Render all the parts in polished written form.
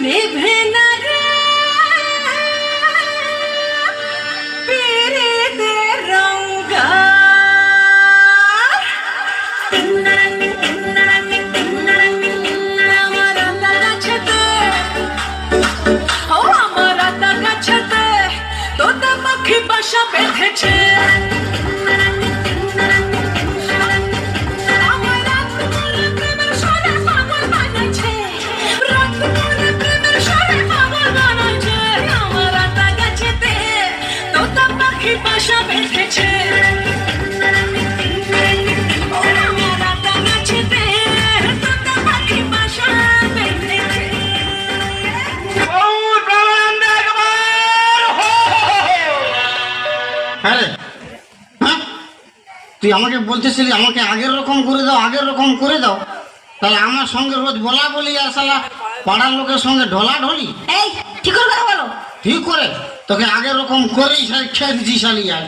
নেভে না রে পীড়িতের রঙ্গার আমার আতা গাছেতে ও আমার আতা গাছেতে তোতা পাখি বাসা বেঁধেছে বাসা বেঁধেছে আমার আতা গাছেতে তোতা পাখি বাসা বেঁধেছে। আরে হ্যাঁ, তুই আমাকে বলতেছিলি আমাকে আগের রকম করে দাও, আগের রকম করে দাও, তাহলে আমার সঙ্গে রোজ বলা বলি আর শালা পাড়ার লোকের সঙ্গে ঢলা ঢলি। এই ঠিক করে কথা বলো। ঠিক করে তোকে আগের রকম করেই খেয়ে দিচ্ছি শালি। আর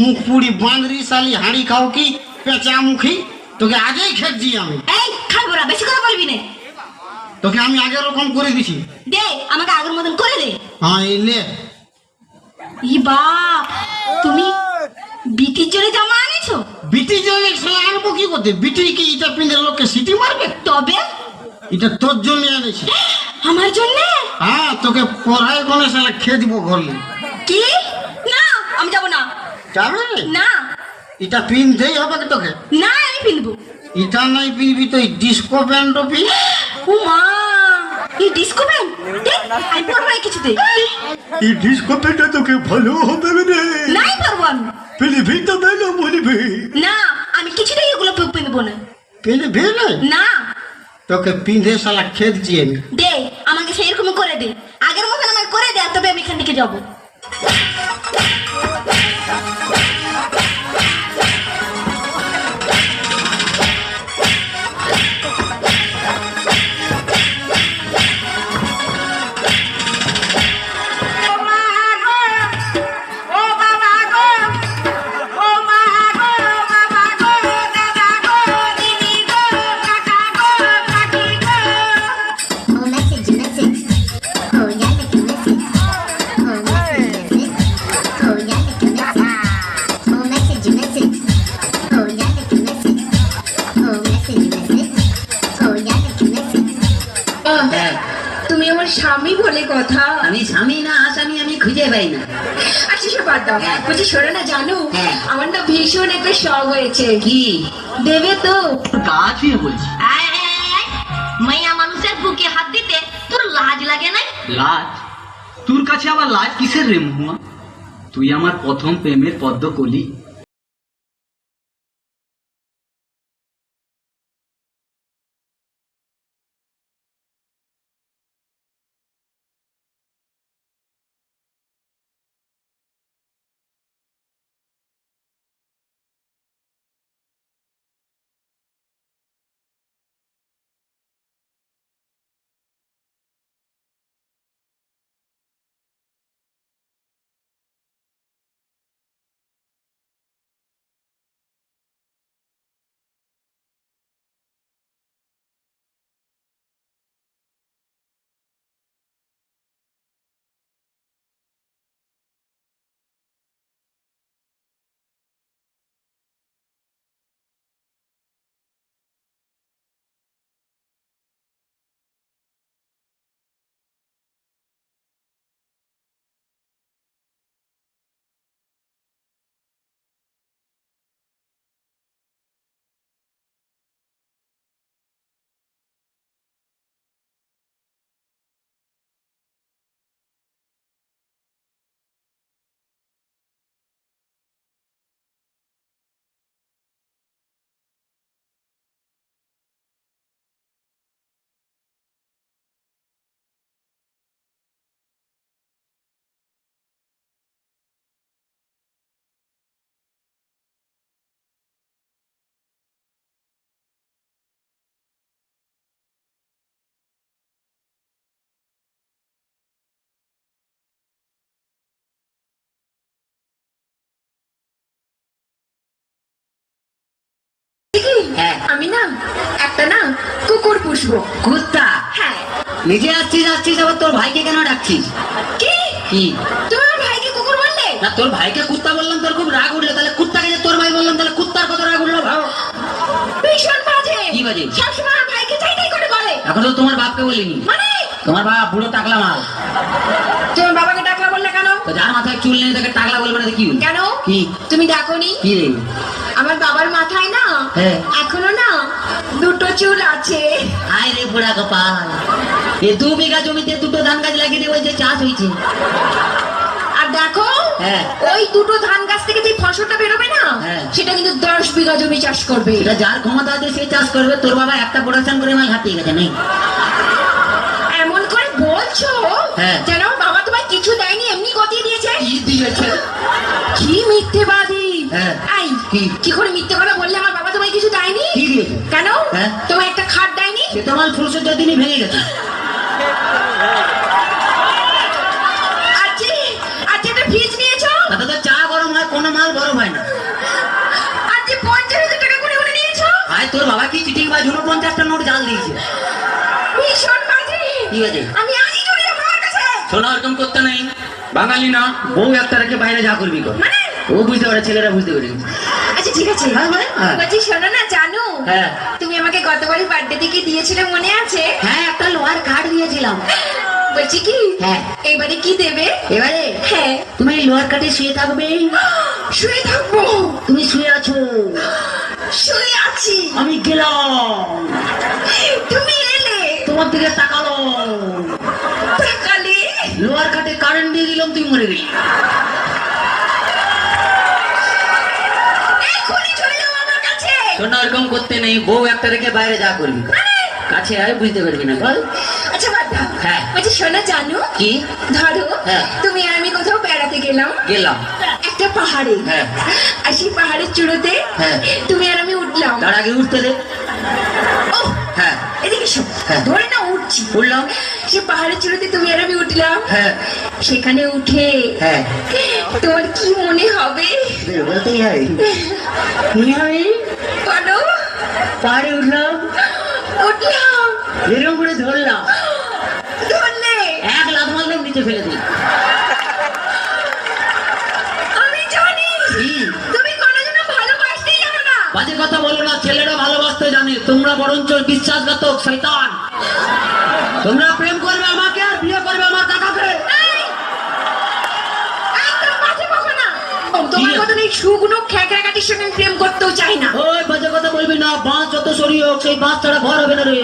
মুখ পুড়ি বাঁধরি শালি, হাঁড়ি খাও কি পেঁচা মুখী, তোকে আজই খেয়েছি আমি। এই খাবো না, বেশি কথা বলবি না। তোকে আমি আগের রকম করে দিছি, দে আমাকে আগের মতন করে দে। হ্যাঁ এই লে। ই বাপ, তুমি বিটির জন্য জামা আনিছো? বিটি জন্য শালা আনবো কি করতে? বিটি কি এটা পিঁধে লোককে সিটি মারবে? তবে এটা তোর জন্য আনেছি। আমার জন্য? হ্যাঁ, তোকে পড়ায় কোনে শালা খেয়ে দিব ঘরে। কি? না আমি যাবো না। যাবে না, এটা পিনতেই হবে তোকে। না আমি পিনবো। এটা নাই পিনবি তো ডিস্কো প্যান্টও পিন। ও মা, এই ডিস্কো প্যান্ট আমি পরবো না কিছুতে। এই ডিস্কো প্যান্টটা তোকে ভালো হবে রে। নাই পারবো আমি। পিনবি তো ভালো বলবি। না আমি কিছুতেই এগুলো পিনবো না। পিনবি না, তোকে পিঁধে শালা খেয়ে দিচ্ছি আমি। দে আমাকে সেইরকম করে দে, আগের মতন আমাকে করে দে, তবে আমি এখান থেকে যাবো। তুমি আমার স্বামী বলে কথা। আমি স্বামী না আসামি আমি খুঁজে পাই না। আচ্ছা সে বাদ দাও, বলছি শোনো না, জানো আমার না ভীষণ একটা শখ হয়েছে। কি দেবে তো? গা ছুঁয়ে বলছি। মাইয়া মানুষের বুকে হাত দিতে তোর লাজ লাগে না? লাজ? তোর কাছে আবার লাজ কিসের রে মহুয়া? তুই আমার প্রথম প্রেমের পদ্ম কলি। আমি না একটা কুকুর পুষবো। কুত্তা? হ্যাঁ, নিজে আসছিস আবার তোর ভাইকে কেন ডাকছিস? কি কি? তুমি আমার ভাইকে কুকুর বললে? না, তোর ভাইকে কুত্তা বললাম তোর খুব রাগ উঠলো, তাহলে কুত্তাকে যে তোর ভাই বললাম তাহলে কুত্তার কত রাগ উঠলো ভাও। ভীষণ বাজে। কি বাজে? সবসময় আমার ভাইকে চাই তাই করে বলে। এখন তো তোমার বাপকে বলিনি। মানে তোমার বাপ বুড়ো টাকলা মাল। তোমার বাবাকে ডাকলা বললে কেন? তো যার মাথায় চুল নেই তাকে টাকলা বলবে না তো কি বলবে? কেন? কি? তুমি ডাকোনি? কি রে? আমার বাবার মাথায় না হ্যাঁ। এখনো না দুটো চুল আছে। আয় রে বুড়া কপাল, এ 2 বিঘা জমিতে 2টো ধান গাছ লাগিয়ে দিয়ে ওই যে চাষ হয়েছে। আর দেখো হ্যাঁ। ওই দুটো ধান গাছ থেকে যে ফসলটা বেরোবে না হ্যাঁ। সেটা কিন্তু 10 বিঘা জমি চাষ করবে। এটা যার ক্ষমতা আছে সে চাষ করবে। তোর বাবা একটা প্রোডাকশন করে মাল হাতিয়ে গেছে নেই? এমন করে বলছো হ্যাঁ। যেন আমার বাবা তোমায় কিছু দেয়নি, এমনি গতিয়ে দিয়েছে। কি দিয়েছে? কি মিথ্যেবাদী! হ্যাঁ। এই কি? কি করে মিথ্যে কথা বললে আমার বাবা তোমায় কিছু দেয়নি? কি দিয়েছে? কেন? হ্যাঁ। তোমায় একটা খাট দেয়নি? সে তো আমার ফুলসজ্জার দিনই ভেঙে গেছে। আজকে একটা ফ্রিজ নিয়েছো? তাতে তো চা গরম হয়, কোনো মাল গরম হয় না। আজকে 50,000 টাকা করে নিয়েছো? আয় তোর বাবা কি চিটিং বা 49টা নোট জাল দিয়েছে। ভীষণ বাজে। কি বাজে? আমি আজই চলে যাবো আমার কাছে। শোনা ওরকম করতে নেই, বাঙালি না, বউ একটা রেখে বাইরে যা করবি কর। মানে? ও বুঝতে পারে, ছেলেরা বুঝতে পারে। আচ্ছা ঠিক আছে। হ্যাঁ, হ্যাঁ। বলছি শোনো না জানো, হ্যাঁ। তুমি আমাকে গতবারই বার্থডে থেকে দিয়েছিলে মনে আছে? হ্যাঁ, একটা লোহার কাঠ দিয়েছিলাম। বলছি কি হ্যাঁ। এবারে কি দেবে? এবারে হ্যাঁ। তুমি এই লোহার কাঠে শুয়ে থাকবে। শুয়ে থাকবো? তুমি শুয়ে আছো, শুয়ে আছি। আমি গেলাম, তুমি এলে, তোমার দিকে তাকালো, তাকালে লোহার কাঠে কারেন্ট দিয়ে দিলাম, তুই মরে গেলি। এখনই চলে যাবো আমার কাছে। শোনা ওরকম করতে নেই, বউ একটা রেখে বাইরে যা করবি কর। কাছে আয়, বুঝতে পারবি না বল। আচ্ছা বাদ দাও। হ্যাঁ। বলছি শোনা জানো, কি? ধরো হ্যাঁ। তুমি আর আমি কোথাও বেড়াতে গেলাম গেলাম। একটা পাহাড়ে। হ্যাঁ। আর সেই পাহাড়ের চূড়োতে হ্যাঁ। তুমি আর আমি উঠলাম। তার আগে উঠতে দে। ও হ্যাঁ। এদিকে শোন, হ্যাঁ। ধরে না উঠছি। উঠলাম। সে পাহাড়ের চূড়োতে তুমি আর আমি উঠলাম। হ্যাঁ। সেখানে উঠে হ্যাঁ। তোমার কি মনে হবে? বলতেই হয়, কি হবে? বলো। পাহাড়ে উঠলাম, উঠলাম, এরকম করে ধরলাম, ধরলে 1 লাখ মারলাম, নিচে ফেলে দিই। আমি জানি কি? তুমি কোনোদিনও ভালোবাসতেই জানো না। বাজে কথা বলো না, ছেলেরা ভালোবাসতে জানে, তোমরা বরঞ্চ বিশ্বাসঘাতক শয়তান। তোমরা প্রেম করবে আমাকে আর বিয়ে করবে আমার কাকাকে। এই, একদম বাজে বকো না। তোমার কি? মতন এই শুকনো খ্যাকড়াকাটির সঙ্গে আমি প্রেম করতেও চাই না। ওই বাজে কথা বলবি না, বাঁশ যত সরি হোক সেই বাঁশ ছাড়া ঘর হবে না রে।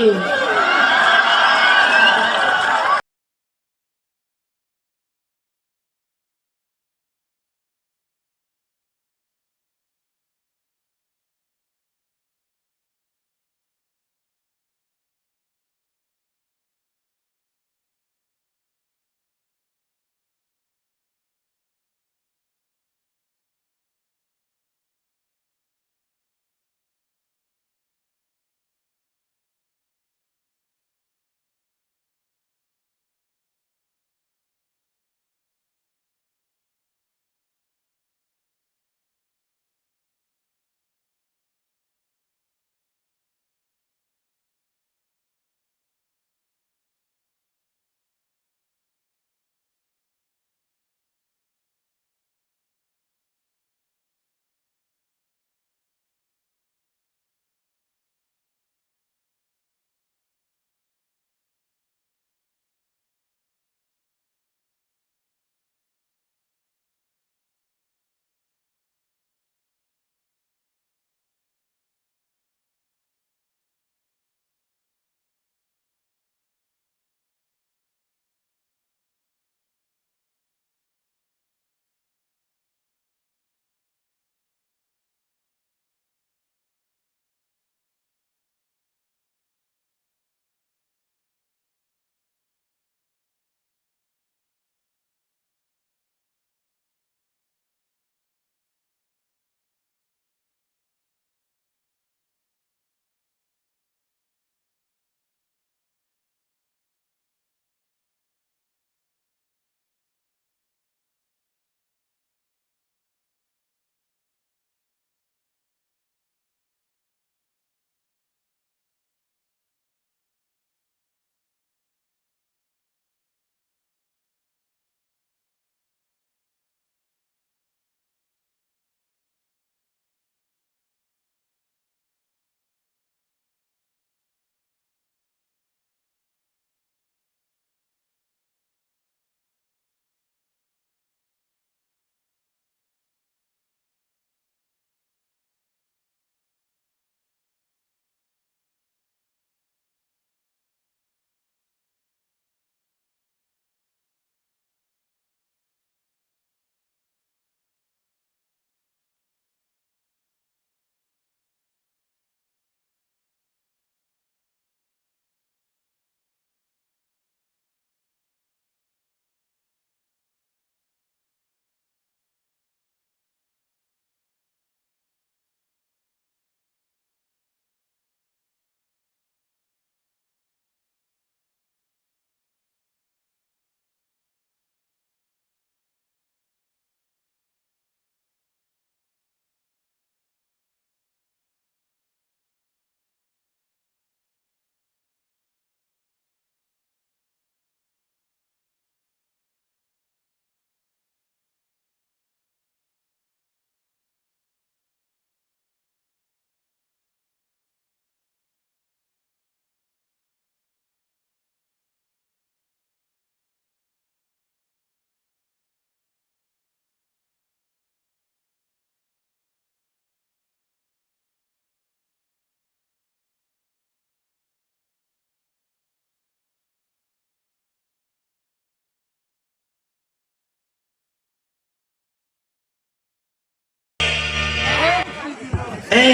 এই